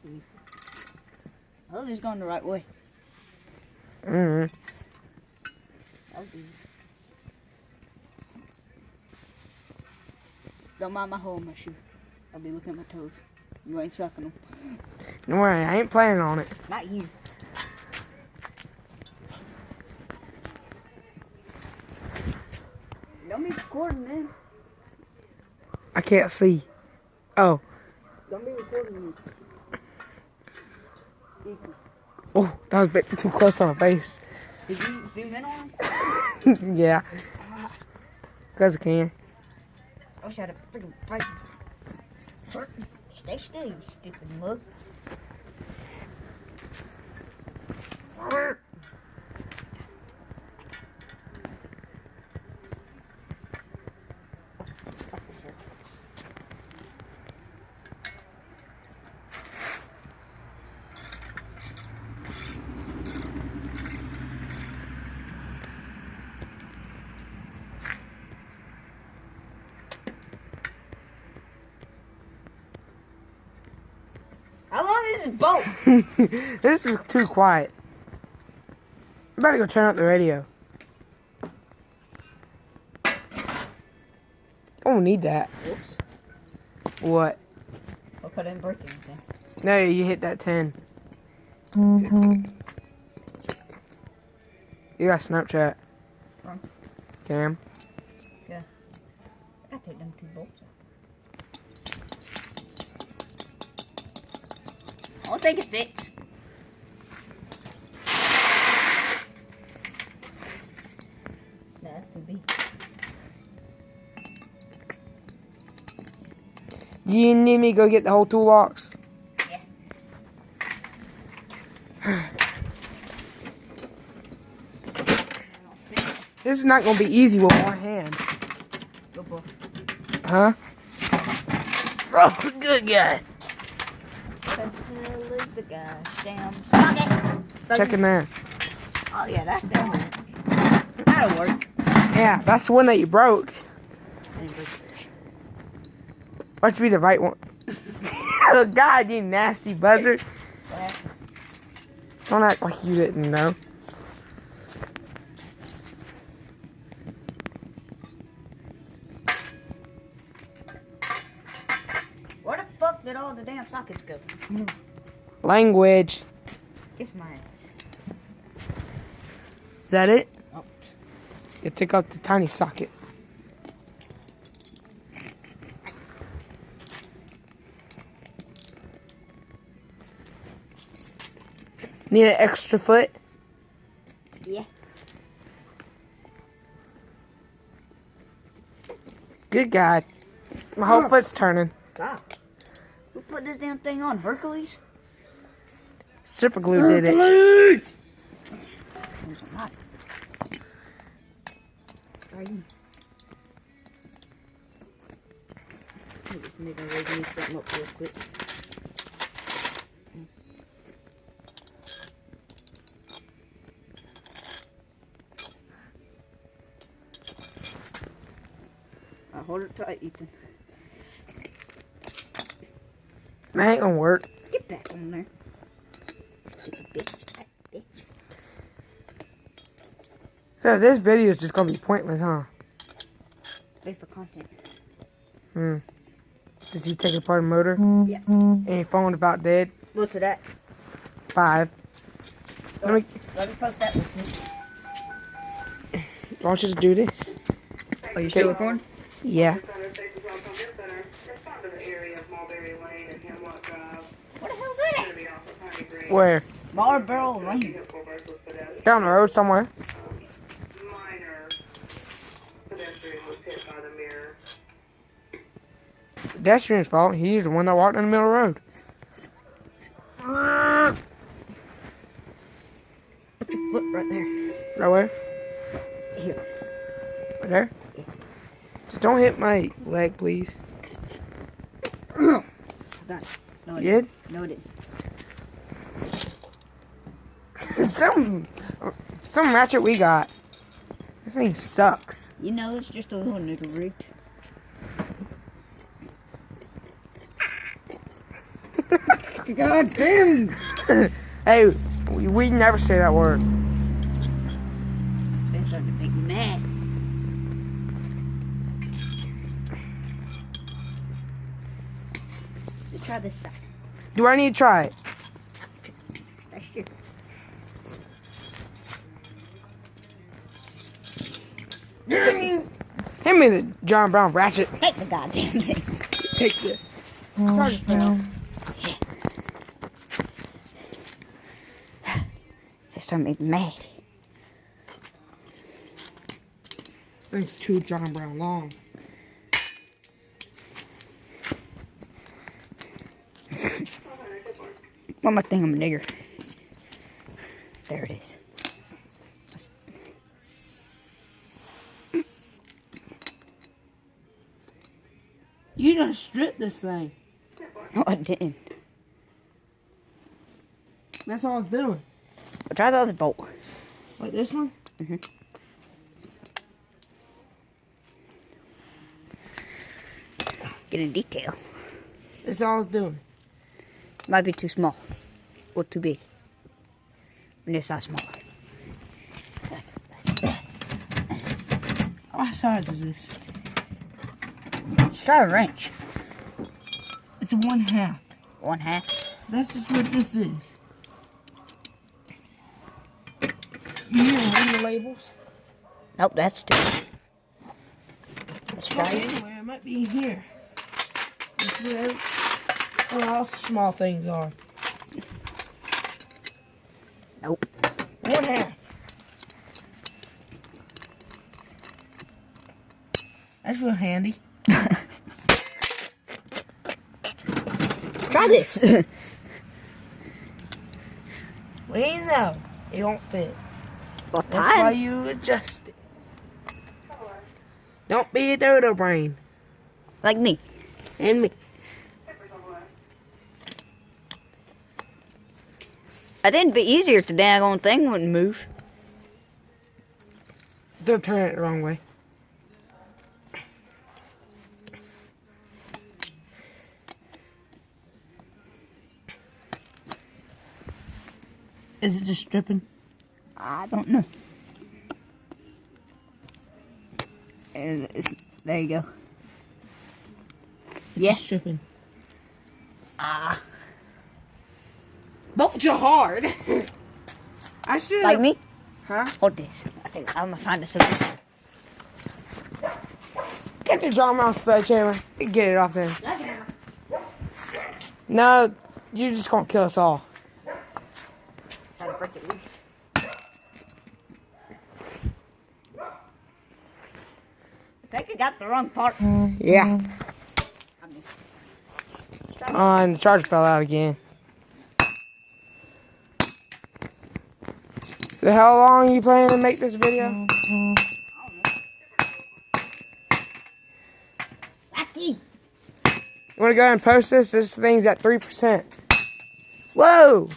I hope he's going the right way. Mm-hmm. That was easy. Don't mind my hole in my shoe. I'll be looking at my toes. You ain't sucking them. Don't worry, I ain't planning on it. Not you. Don't be recording them. I can't see. Oh. Don't be recording me. Oh, that was a bit too close on my face. Did you zoom in on him? Yeah. Because I can. I wish I had a freaking fight. Stay still, you stupid mug. How long is this boat? This is too quiet. I'm about to go turn up the radio. I don't need that. Oops. What? Hope I didn't break anything. No, you hit that 10. You got Snapchat. From? Cam. Yeah. I gotta take them 2 bolts out. I don't think it fits. No, that's too big. Do you need me to go get the whole toolbox? Yeah. This is not going to be easy with one hand. Go, boy. Huh? Oh, good guy. What the hell is the goddamn socket? Checking that. Oh, yeah, that'll work. That'll work. Yeah, that's the one that you broke. I didn't break it. Watch be the right one. Oh, God, you nasty buzzard. What happened? Don't act like you didn't know. Where the fuck did all the damn sockets go? Language. Kiss my ass. Is that it? Oh. You took out the tiny socket. Need an extra foot? Yeah. Good God. My whole foot's turning. God. Who put this damn thing on? Hercules? Super glue did it. There's a lot. Let's try you. This nigga ready me something up real quick. Hold it tight, Ethan. That ain't gonna work. Get back on there. Stupid bitch. Bitch. So this video is just gonna be pointless, huh? Wait for content. Does he take apart a motor? Yeah. And your phone about dead? What's that? 5. Let me post that with me. Why don't you just do this? Are you still recording? Yeah. What the hell's that? Where? Marlboro Lane. Down the road somewhere. Pedestrian's fault. He's the one that walked in the middle of the road. Put your foot right there. Right where? Here. Right there? Yeah. Just don't hit my leg, please. I got it. No, You did? No, it didn't. Some ratchet we got. This thing sucks. You know, it's just a little nigga rigged. God damn! Hey, we never say that word. That's starting to make me mad. Let's try this side. Do I need to try it? That's your. Hand me the John Brown ratchet. Take the goddamn thing. Take this. Charge it down. That's starting to make me mad. This thing's too John Brown long. One more thing, I'm a nigger. There it is. You done stripped this thing. No, I didn't. That's all it's doing. I'll try the other bolt. Like this one? Mm-hmm. Get a detail. That's all it's doing. Might be too small. Or too big. And this size smaller. What size is this? Let's try a wrench. It's a 1/2. 1/2. That's just what this is. You didn't read the labels? Nope, that's two. Let's try Oh, it. anyway, it might be in here. This is where all small things are. Nope. 1/2. That's real handy. Try this. We know it won't fit. Well, That's why time. you adjust it. Don't be a dodo brain. Like me. And me. I think it'd be easier if the daggone thing wouldn't move. Don't turn it the wrong way. Is it just stripping? I don't know. There you go. Yeah. Just stripping. Ah. Bolt you hard. I should. Like me? Huh? Hold this. I think I'm gonna find a solution. Get the John Brown sledgehammer. Get it off there. No, you're just gonna kill us all. Try to break it loose. I think I got the wrong part. Yeah. And the charger fell out again. So how long are you planning to make this video? Lucky. You want to go ahead and post this? This thing's at 3%. Whoa!